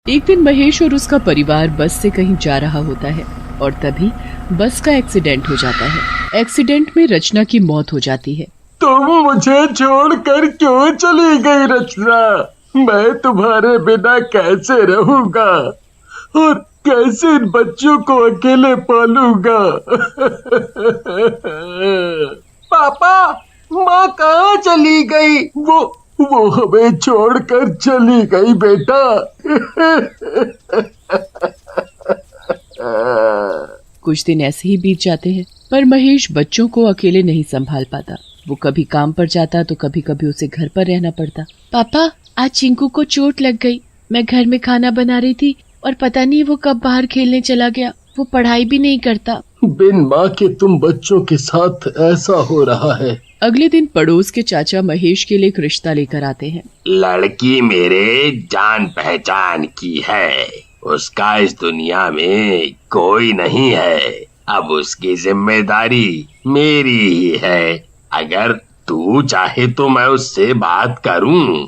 एक दिन महेश और उसका परिवार बस से कहीं जा रहा होता है और तभी बस का एक्सीडेंट हो जाता है। एक्सीडेंट में रचना की मौत हो जाती है। तुम मुझे छोड़कर क्यों चली गई रचना? मैं तुम्हारे बिना कैसे रहूंगा और कैसे इन बच्चों को अकेले पालूंगा? पापा, माँ कहाँ चली गई? वो हमें छोड़कर चली गई बेटा। कुछ दिन ऐसे ही बीत जाते हैं, पर महेश बच्चों को अकेले नहीं संभाल पाता। वो कभी काम पर जाता तो कभी कभी उसे घर पर रहना पड़ता। पापा, आज चिंकू को चोट लग गई। मैं घर में खाना बना रही थी और पता नहीं वो कब बाहर खेलने चला गया। वो पढ़ाई भी नहीं करता। बिन माँ के तुम बच्चों के साथ ऐसा हो रहा है। अगले दिन पड़ोस के चाचा महेश के लिए एक रिश्ता लेकर आते हैं। लड़की मेरे जान पहचान की है, उसका इस दुनिया में कोई नहीं है। अब उसकी जिम्मेदारी मेरी ही है। अगर तू चाहे तो मैं उससे बात करूं।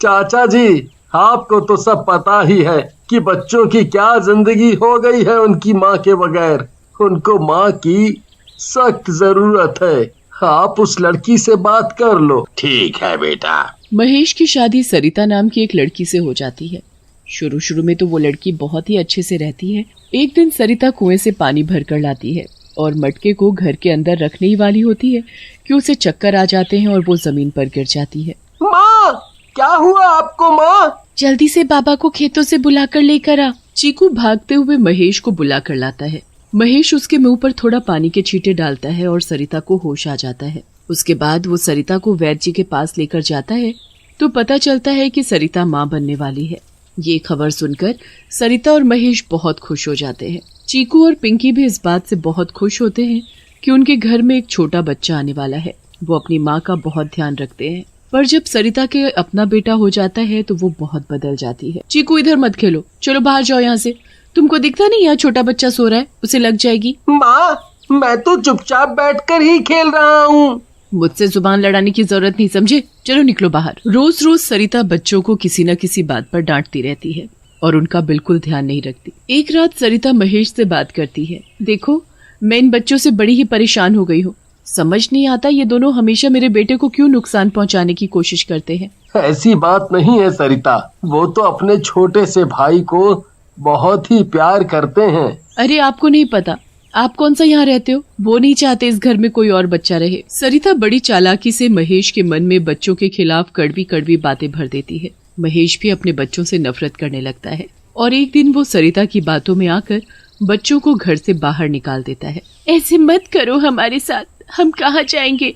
चाचा जी, आपको तो सब पता ही है कि बच्चों की क्या जिंदगी हो गई है उनकी माँ के बगैर। उनको माँ की सख्त जरूरत है। आप उस लड़की से बात कर लो। ठीक है बेटा। महेश की शादी सरिता नाम की एक लड़की से हो जाती है। शुरू शुरू में तो वो लड़की बहुत ही अच्छे से रहती है। एक दिन सरिता कुएं से पानी भरकर लाती है और मटके को घर के अंदर रखने ही वाली होती है कि उसे चक्कर आ जाते हैं और वो जमीन पर गिर जाती है। माँ, क्या हुआ आपको माँ? जल्दी से बाबा को खेतों से बुलाकर लेकर आ। चीकू भागते हुए महेश को बुलाकर लाता है। महेश उसके मुंह पर थोड़ा पानी के छींटे डालता है और सरिता को होश आ जाता है। उसके बाद वो सरिता को वैद्य जी के पास लेकर जाता है तो पता चलता है कि सरिता माँ बनने वाली है। ये खबर सुनकर सरिता और महेश बहुत खुश हो जाते हैं। चीकू और पिंकी भी इस बात से बहुत खुश होते हैं कि उनके घर में एक छोटा बच्चा आने वाला है। वो अपनी माँ का बहुत ध्यान रखते हैं, पर जब सरिता के अपना बेटा हो जाता है तो वो बहुत बदल जाती है। चीकू, इधर मत खेलो, चलो बाहर जाओ यहाँ से। तुमको दिखता नहीं यहाँ छोटा बच्चा सो रहा है, उसे लग जाएगी। माँ, मैं तो चुपचाप बैठकर ही खेल रहा हूँ। मुझसे जुबान लड़ाने की जरूरत नहीं, समझे? चलो निकलो बाहर। रोज रोज सरिता बच्चों को किसी न किसी बात पर डांटती रहती है और उनका बिल्कुल ध्यान नहीं रखती। एक रात सरिता महेश से बात करती है। देखो, मैं इन बच्चों से बड़ी ही परेशान हो गई हूँ। समझ नहीं आता ये दोनों हमेशा मेरे बेटे को क्यों नुकसान पहुँचाने की कोशिश करते हैं। ऐसी बात नहीं है सरिता, वो तो अपने छोटे से भाई को बहुत ही प्यार करते हैं। अरे आपको नहीं पता, आप कौन सा यहाँ रहते हो? वो नहीं चाहते इस घर में कोई और बच्चा रहे। सरिता बड़ी चालाकी से महेश के मन में बच्चों के खिलाफ कड़वी कड़वी बातें भर देती है। महेश भी अपने बच्चों से नफरत करने लगता है और एक दिन वो सरिता की बातों में आकर बच्चों को घर से बाहर निकाल देता है। ऐसे मत करो हमारे साथ, हम कहाँ जाएंगे?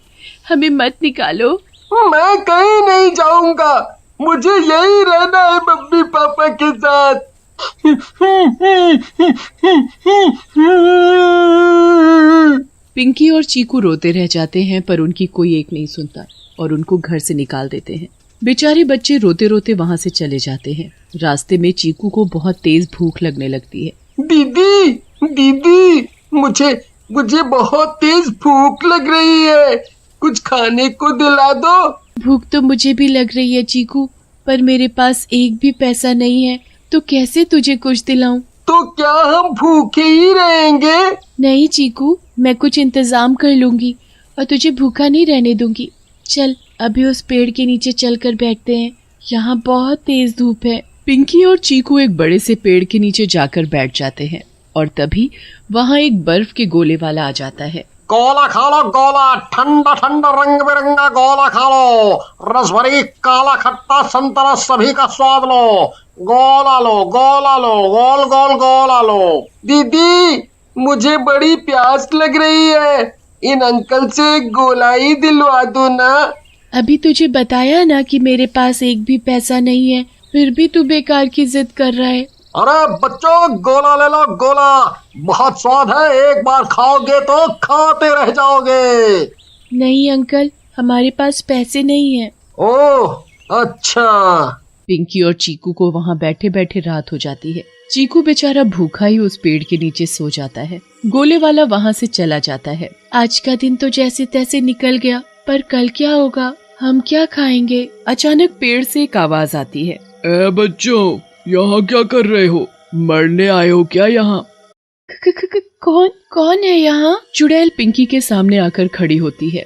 हमें मत निकालो। मैं कहीं नहीं जाऊंगा, मुझे यही रहना है मम्मी पापा के साथ। पिंकी और चीकू रोते रह जाते हैं, पर उनकी कोई एक नहीं सुनता और उनको घर से निकाल देते हैं। बेचारे बच्चे रोते रोते वहाँ से चले जाते हैं। रास्ते में चीकू को बहुत तेज भूख लगने लगती है। दीदी, दीदी, मुझे बहुत तेज भूख लग रही है, कुछ खाने को दिला दो। भूख तो मुझे भी लग रही है चीकू, पर मेरे पास एक भी पैसा नहीं है, तो कैसे तुझे कुछ दिलाऊं? तो क्या हम भूखे ही रहेंगे? नहीं चीकू, मैं कुछ इंतजाम कर लूंगी और तुझे भूखा नहीं रहने दूंगी। चल अभी उस पेड़ के नीचे चलकर बैठते हैं, यहाँ बहुत तेज धूप है। पिंकी और चीकू एक बड़े से पेड़ के नीचे जाकर बैठ जाते हैं और तभी वहाँ एक बर्फ के गोले वाला आ जाता है। गोला खा लो गोला, ठंडा ठंडा रंग बिरंगा गोला खा लो, रस भरी काला खट्टा संतरा सभी का स्वाद लो। गोला लो, गोला लो, गोल गोल गोला लो। दीदी, मुझे बड़ी प्यास लग रही है, इन अंकल से एक गोला ही दिलवा दो ना। अभी तुझे बताया ना कि मेरे पास एक भी पैसा नहीं है, फिर भी तू बेकार की जिद कर रहा है। अरे बच्चों, गोला ले लो, गोला बहुत स्वाद है, एक बार खाओगे तो खाते रह जाओगे। नहीं अंकल, हमारे पास पैसे नहीं है। ओह अच्छा। पिंकी और चीकू को वहाँ बैठे बैठे रात हो जाती है। चीकू बेचारा भूखा ही उस पेड़ के नीचे सो जाता है। गोले वाला वहाँ से चला जाता है। आज का दिन तो जैसे तैसे निकल गया, पर कल क्या होगा? हम क्या खाएंगे? अचानक पेड़ से एक आवाज आती है। बच्चों, यहाँ क्या कर रहे हो? मरने आए हो क्या यहाँ? कौन है यहाँ? चुड़ैल पिंकी के सामने आकर खड़ी होती है।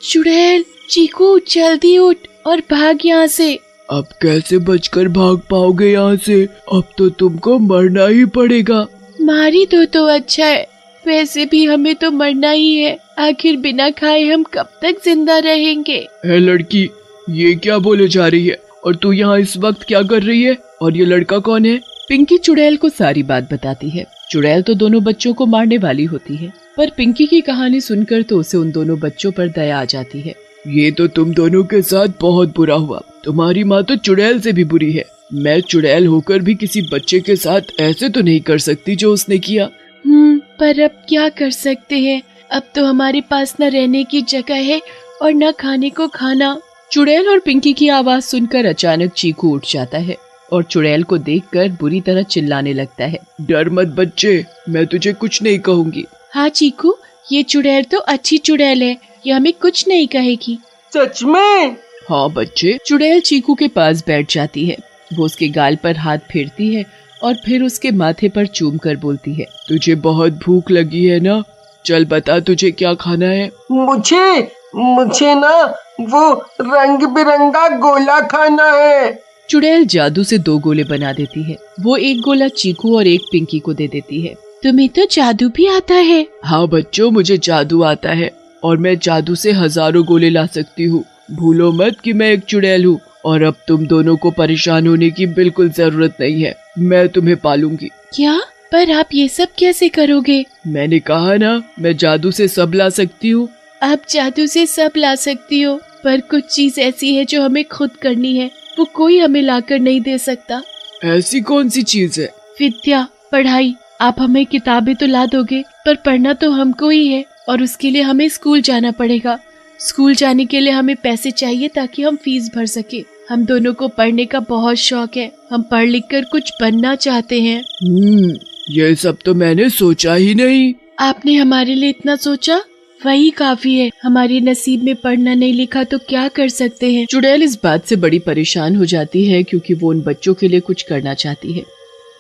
चुड़ैल, चीकू जल्दी उठ और भाग यहाँ से। अब कैसे बचकर भाग पाओगे यहाँ से? अब तो तुमको मरना ही पड़ेगा। मारी दो तो अच्छा है, वैसे भी हमें तो मरना ही है। आखिर बिना खाए हम कब तक जिंदा रहेंगे? है लड़की, ये क्या बोले जा रही है? और तू यहाँ इस वक्त क्या कर रही है? और ये लड़का कौन है? पिंकी चुड़ैल को सारी बात बताती है। चुड़ैल तो दोनों बच्चों को मारने वाली होती है, पर पिंकी की कहानी सुनकर तो उसे उन दोनों बच्चों पर दया आ जाती है। ये तो तुम दोनों के साथ बहुत बुरा हुआ। तुम्हारी माँ तो चुड़ैल से भी बुरी है। मैं चुड़ैल होकर भी किसी बच्चे के साथ ऐसे तो नहीं कर सकती जो उसने किया। पर अब क्या कर सकते हैं? अब तो हमारे पास न रहने की जगह है और न खाने को खाना। चुड़ैल और पिंकी की आवाज सुनकर अचानक चीकू उठ जाता है और चुड़ैल को देखकर बुरी तरह चिल्लाने लगता है। डर मत बच्चे, मैं तुझे कुछ नहीं कहूँगी। हाँ चीकू, ये चुड़ैल तो अच्छी चुड़ैल है, ये हमें कुछ नहीं कहेगी। सच में? हाँ बच्चे। चुड़ैल चीकू के पास बैठ जाती है। वो उसके गाल पर हाथ फेरती है और फिर उसके माथे पर चूम कर बोलती है, तुझे बहुत भूख लगी है ना? चल बता तुझे क्या खाना है? मुझे ना वो रंग बिरंगा गोला खाना है। चुड़ैल जादू से 2 गोले बना देती है। वो एक गोला चीकू और एक पिंकी को दे देती है। तुम्हें तो जादू भी आता है? हाँ बच्चों, मुझे जादू आता है और मैं जादू से हजारों गोले ला सकती हूँ। भूलो मत कि मैं एक चुड़ैल हूँ और अब तुम दोनों को परेशान होने की बिल्कुल जरूरत नहीं है। मैं तुम्हें पालूंगी। क्या? पर आप ये सब कैसे करोगे? मैंने कहा ना, मैं जादू से सब ला सकती हूँ। आप जादू से सब ला सकती हो, पर कुछ चीज ऐसी है जो हमें खुद करनी है, वो कोई हमें लाकर नहीं दे सकता। ऐसी कौन सी चीज है? विद्या, पढ़ाई। आप हमें किताबें तो ला दोगे, पर पढ़ना तो हमको ही है और उसके लिए हमें स्कूल जाना पड़ेगा। स्कूल जाने के लिए हमें पैसे चाहिए ताकि हम फीस भर सके। हम दोनों को पढ़ने का बहुत शौक है, हम पढ़ लिख कर कुछ बनना चाहते हैं। ये सब तो मैंने सोचा ही नहीं। आपने हमारे लिए इतना सोचा, वही काफी है। हमारे नसीब में पढ़ना नहीं लिखा तो क्या कर सकते हैं। चुड़ैल इस बात से बड़ी परेशान हो जाती है क्योंकि वो उन बच्चों के लिए कुछ करना चाहती है।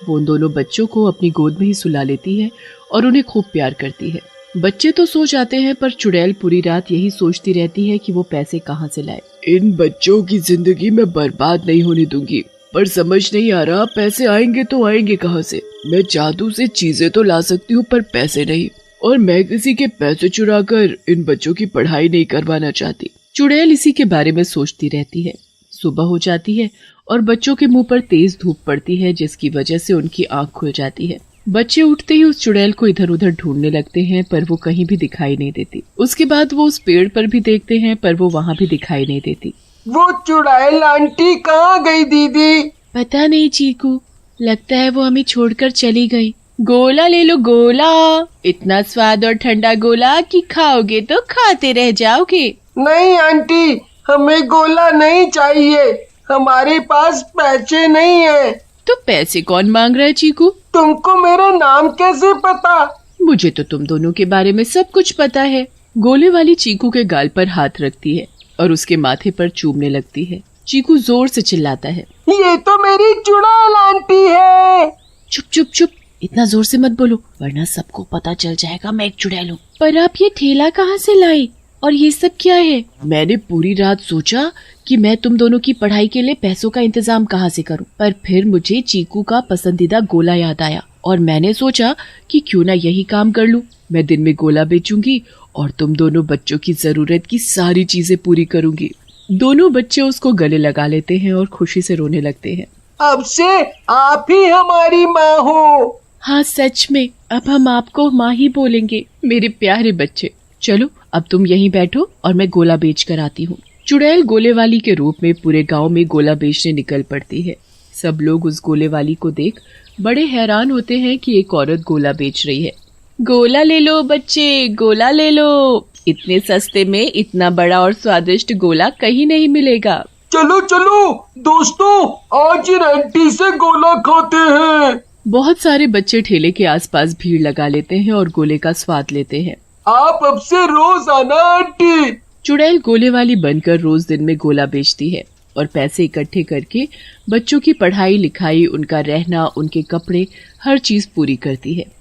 वो उन दोनों बच्चों को अपनी गोद में ही सुला लेती है और उन्हें खूब प्यार करती है। बच्चे तो सो जाते हैं, पर चुड़ैल पूरी रात यही सोचती रहती है कि वो पैसे कहाँ से लाए। इन बच्चों की जिंदगी मैं बर्बाद नहीं होने दूंगी, पर समझ नहीं आ रहा पैसे आएंगे तो आएंगे कहाँ से। मैं जादू से चीजें तो ला सकती हूँ पर पैसे नहीं, और मैं किसी के पैसे चुराकर इन बच्चों की पढ़ाई नहीं करवाना चाहती। चुड़ैल इसी के बारे में सोचती रहती है। सुबह हो जाती है और बच्चों के मुंह पर तेज धूप पड़ती है, जिसकी वजह से उनकी आंख खुल जाती है। बच्चे उठते ही उस चुड़ैल को इधर उधर ढूंढने लगते हैं, पर वो कहीं भी दिखाई नहीं देती। उसके बाद वो उस पेड़ पर भी देखते हैं, पर वो वहाँ भी दिखाई नहीं देती। वो चुड़ैल आंटी कहाँ गई दीदी? पता नहीं चीकू, लगता है वो हमें छोड़कर चली गई। गोला ले लो गोला, इतना स्वाद और ठंडा गोला कि खाओगे तो खाते रह जाओगे। नहीं आंटी, हमें गोला नहीं चाहिए, हमारे पास पैसे नहीं है। तो पैसे कौन मांग रहा है चीकू? तुमको मेरा नाम कैसे पता? मुझे तो तुम दोनों के बारे में सब कुछ पता है। गोले वाली चीकू के गाल पर हाथ रखती है और उसके माथे पर चूमने लगती है। चीकू जोर से चिल्लाता है, ये तो मेरी चुड़ैल आंटी है। चुप चुप चुप, इतना जोर से मत बोलो वरना सबको पता चल जाएगा मैं एक चुड़ैल हूँ। पर आप ये ठेला कहाँ से लाई और ये सब क्या है? मैंने पूरी रात सोचा कि मैं तुम दोनों की पढ़ाई के लिए पैसों का इंतजाम कहाँ से करूं, पर फिर मुझे चीकू का पसंदीदा गोला याद आया और मैंने सोचा कि क्यों ना यही काम कर लूं। मैं दिन में गोला बेचूंगी और तुम दोनों बच्चों की जरूरत की सारी चीजें पूरी करूंगी। दोनों बच्चे उसको गले लगा लेते हैं और खुशी से रोने लगते हैं। अब से आप ही हमारी माँ हो। हाँ सच में, अब हम आपको माँ ही बोलेंगे। मेरे प्यारे बच्चे, चलो अब तुम यहीं बैठो और मैं गोला बेच कर आती हूँ। चुड़ैल गोले वाली के रूप में पूरे गांव में गोला बेचने निकल पड़ती है। सब लोग उस गोले वाली को देख बड़े हैरान होते हैं कि एक औरत गोला बेच रही है। गोला ले लो बच्चे, गोला ले लो, इतने सस्ते में इतना बड़ा और स्वादिष्ट गोला कहीं नहीं मिलेगा। चलो चलो दोस्तों, आज आंटी से गोला खाते हैं। बहुत सारे बच्चे ठेले के आसपास भीड़ लगा लेते हैं और गोले का स्वाद लेते हैं। आप अब से रोज आना आंटी। चुड़ैल गोले वाली बनकर रोज दिन में गोला बेचती है। और पैसे इकट्ठे करके बच्चों की पढ़ाई लिखाई, उनका रहना, उनके कपड़े, हर चीज पूरी करती है।